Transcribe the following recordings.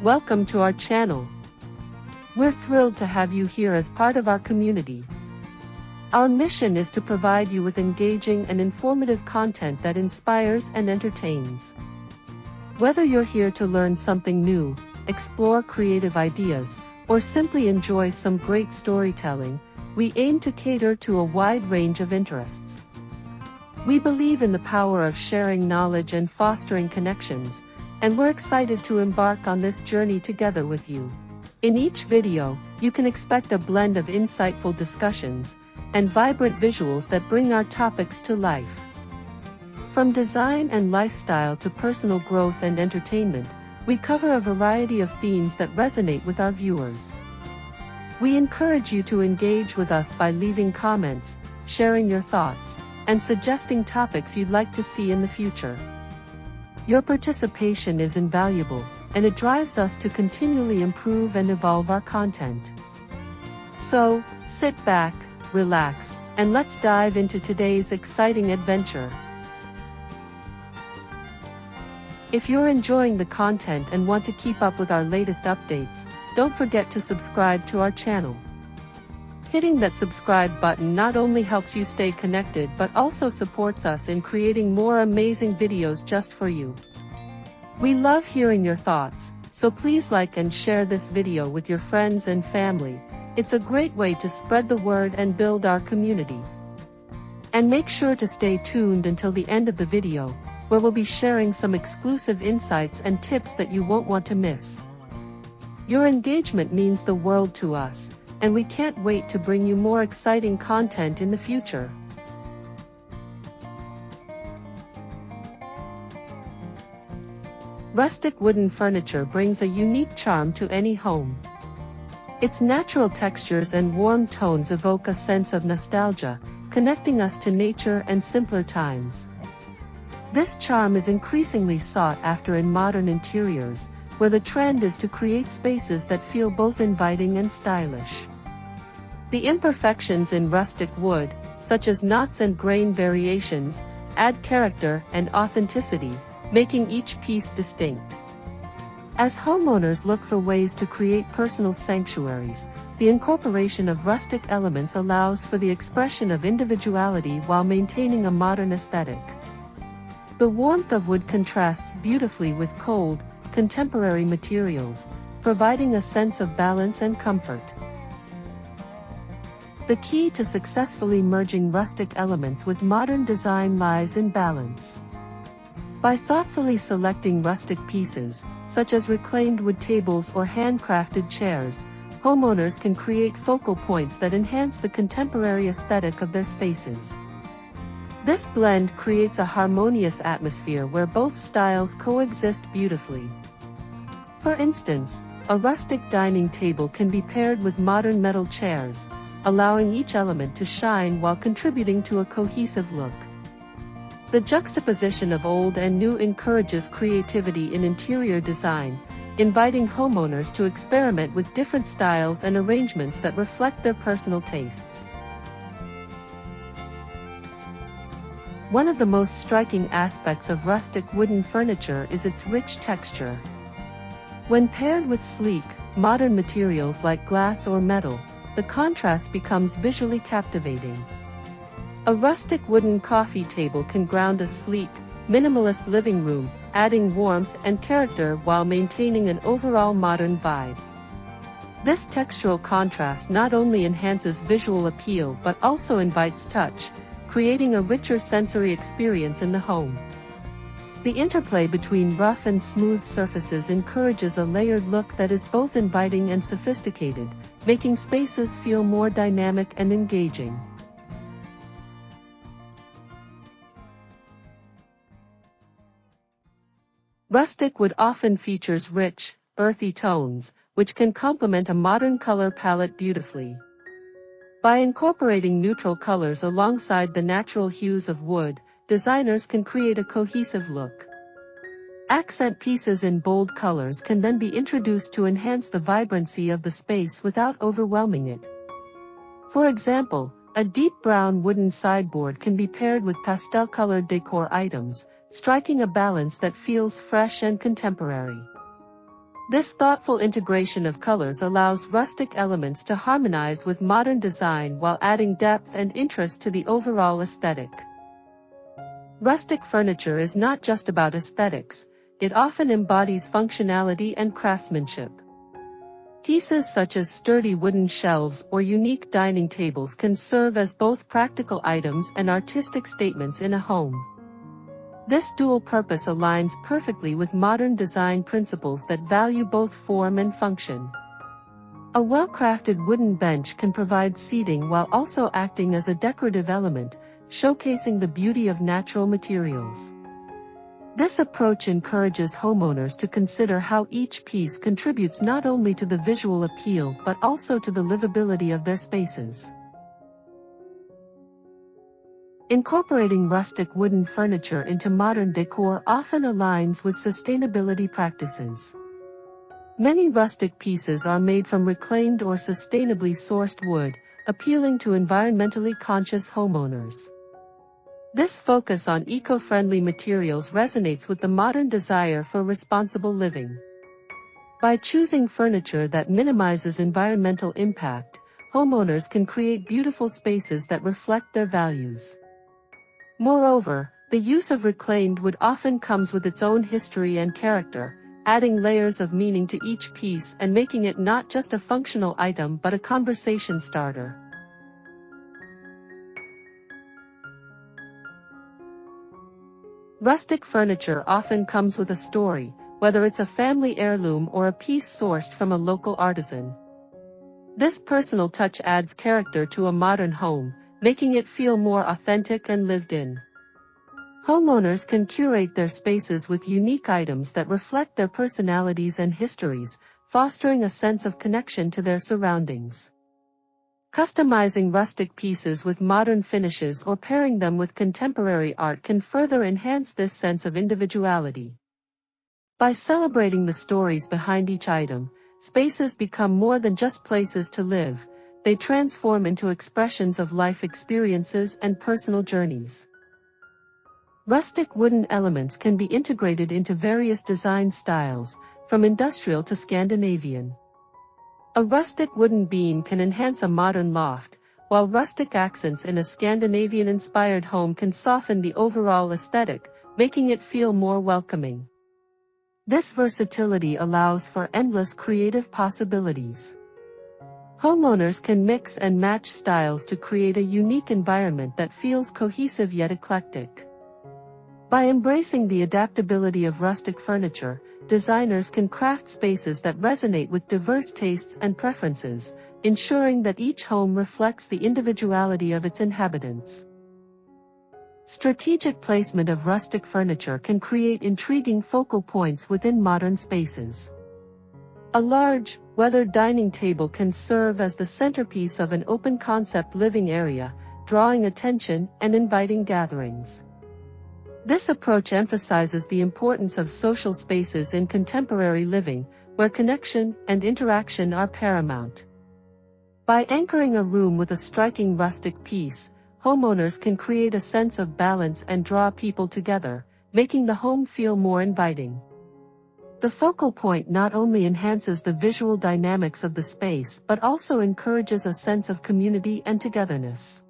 Welcome to our channel. We're thrilled to have you here as part of our community. Our mission is to provide you with engaging and informative content that inspires and entertains. Whether you're here to learn something new, explore creative ideas, or simply enjoy some great storytelling, we aim to cater to a wide range of interests. We believe in the power of sharing knowledge and fostering connections, and we're excited to embark on this journey together with you. In each video, you can expect a blend of insightful discussions and vibrant visuals that bring our topics to life. From design and lifestyle to personal growth and entertainment, we cover a variety of themes that resonate with our viewers. We encourage you to engage with us by leaving comments, sharing your thoughts, and suggesting topics you'd like to see in the future. Your participation is invaluable, and it drives us to continually improve and evolve our content. So, sit back, relax, and let's dive into today's exciting adventure. If you're enjoying the content and want to keep up with our latest updates, don't forget to subscribe to our channel. Hitting that subscribe button not only helps you stay connected but also supports us in creating more amazing videos just for you. We love hearing your thoughts, so please like and share this video with your friends and family. It's a great way to spread the word and build our community. And make sure to stay tuned until the end of the video, where we'll be sharing some exclusive insights and tips that you won't want to miss. Your engagement means the world to us, and we can't wait to bring you more exciting content in the future. Rustic wooden furniture brings a unique charm to any home. Its natural textures and warm tones evoke a sense of nostalgia, connecting us to nature and simpler times. This charm is increasingly sought after in modern interiors, where the trend is to create spaces that feel both inviting and stylish. The imperfections in rustic wood, such as knots and grain variations, add character and authenticity, making each piece distinct. As homeowners look for ways to create personal sanctuaries, the incorporation of rustic elements allows for the expression of individuality while maintaining a modern aesthetic. The warmth of wood contrasts beautifully with cold, contemporary materials, providing a sense of balance and comfort. The key to successfully merging rustic elements with modern design lies in balance. By thoughtfully selecting rustic pieces, such as reclaimed wood tables or handcrafted chairs, homeowners can create focal points that enhance the contemporary aesthetic of their spaces. This blend creates a harmonious atmosphere where both styles coexist beautifully. For instance, a rustic dining table can be paired with modern metal chairs, allowing each element to shine while contributing to a cohesive look. The juxtaposition of old and new encourages creativity in interior design, inviting homeowners to experiment with different styles and arrangements that reflect their personal tastes. One of the most striking aspects of rustic wooden furniture is its rich texture. When paired with sleek, modern materials like glass or metal, the contrast becomes visually captivating. A rustic wooden coffee table can ground a sleek, minimalist living room, adding warmth and character while maintaining an overall modern vibe. This textural contrast not only enhances visual appeal but also invites touch, creating a richer sensory experience in the home. The interplay between rough and smooth surfaces encourages a layered look that is both inviting and sophisticated, making spaces feel more dynamic and engaging. Rustic wood often features rich, earthy tones, which can complement a modern color palette beautifully. By incorporating neutral colors alongside the natural hues of wood, designers can create a cohesive look. Accent pieces in bold colors can then be introduced to enhance the vibrancy of the space without overwhelming it. For example, a deep brown wooden sideboard can be paired with pastel-colored decor items, striking a balance that feels fresh and contemporary. This thoughtful integration of colors allows rustic elements to harmonize with modern design while adding depth and interest to the overall aesthetic. Rustic furniture is not just about aesthetics, it often embodies functionality and craftsmanship. Pieces such as sturdy wooden shelves or unique dining tables can serve as both practical items and artistic statements in a home. This dual purpose aligns perfectly with modern design principles that value both form and function. A well-crafted wooden bench can provide seating while also acting as a decorative element, showcasing the beauty of natural materials. This approach encourages homeowners to consider how each piece contributes not only to the visual appeal but also to the livability of their spaces. Incorporating rustic wooden furniture into modern decor often aligns with sustainability practices. Many rustic pieces are made from reclaimed or sustainably sourced wood, appealing to environmentally conscious homeowners. This focus on eco-friendly materials resonates with the modern desire for responsible living. By choosing furniture that minimizes environmental impact, homeowners can create beautiful spaces that reflect their values. Moreover, the use of reclaimed wood often comes with its own history and character, adding layers of meaning to each piece and making it not just a functional item but a conversation starter. Rustic furniture often comes with a story, whether it's a family heirloom or a piece sourced from a local artisan. This personal touch adds character to a modern home, making it feel more authentic and lived in. Homeowners can curate their spaces with unique items that reflect their personalities and histories, fostering a sense of connection to their surroundings. Customizing rustic pieces with modern finishes or pairing them with contemporary art can further enhance this sense of individuality. By celebrating the stories behind each item, spaces become more than just places to live, they transform into expressions of life experiences and personal journeys. Rustic wooden elements can be integrated into various design styles, from industrial to Scandinavian. A rustic wooden beam can enhance a modern loft, while rustic accents in a Scandinavian-inspired home can soften the overall aesthetic, making it feel more welcoming. This versatility allows for endless creative possibilities. Homeowners can mix and match styles to create a unique environment that feels cohesive yet eclectic. By embracing the adaptability of rustic furniture, designers can craft spaces that resonate with diverse tastes and preferences, ensuring that each home reflects the individuality of its inhabitants. Strategic placement of rustic furniture can create intriguing focal points within modern spaces. A large, weathered dining table can serve as the centerpiece of an open-concept living area, drawing attention and inviting gatherings. This approach emphasizes the importance of social spaces in contemporary living, where connection and interaction are paramount. By anchoring a room with a striking rustic piece, homeowners can create a sense of balance and draw people together, making the home feel more inviting. The focal point not only enhances the visual dynamics of the space but also encourages a sense of community and togetherness.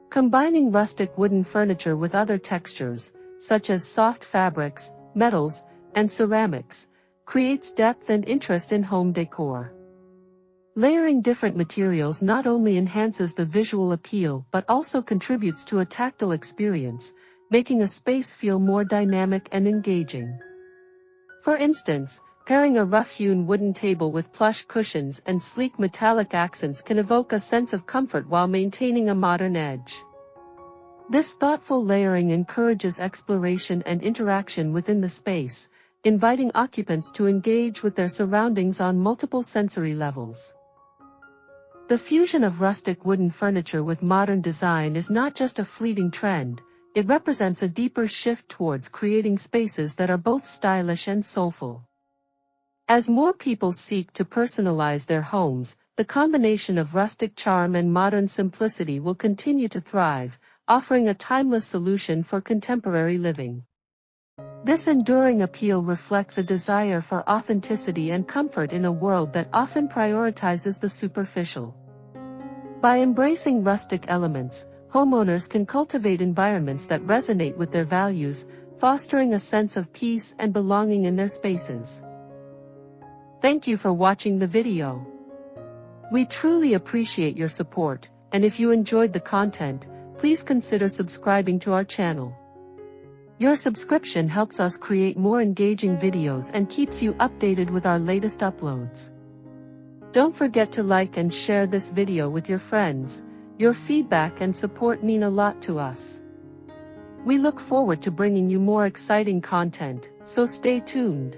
Combining rustic wooden furniture with other textures, such as soft fabrics, metals, and ceramics, creates depth and interest in home decor. Layering different materials not only enhances the visual appeal but also contributes to a tactile experience, making a space feel more dynamic and engaging. For instance, pairing a rough-hewn wooden table with plush cushions and sleek metallic accents can evoke a sense of comfort while maintaining a modern edge. This thoughtful layering encourages exploration and interaction within the space, inviting occupants to engage with their surroundings on multiple sensory levels. The fusion of rustic wooden furniture with modern design is not just a fleeting trend, it represents a deeper shift towards creating spaces that are both stylish and soulful. As more people seek to personalize their homes, the combination of rustic charm and modern simplicity will continue to thrive, offering a timeless solution for contemporary living. This enduring appeal reflects a desire for authenticity and comfort in a world that often prioritizes the superficial. By embracing rustic elements, homeowners can cultivate environments that resonate with their values, fostering a sense of peace and belonging in their spaces. Thank you for watching the video. We truly appreciate your support, and if you enjoyed the content, please consider subscribing to our channel. Your subscription helps us create more engaging videos and keeps you updated with our latest uploads. Don't forget to like and share this video with your friends. Your feedback and support mean a lot to us. We look forward to bringing you more exciting content, so stay tuned.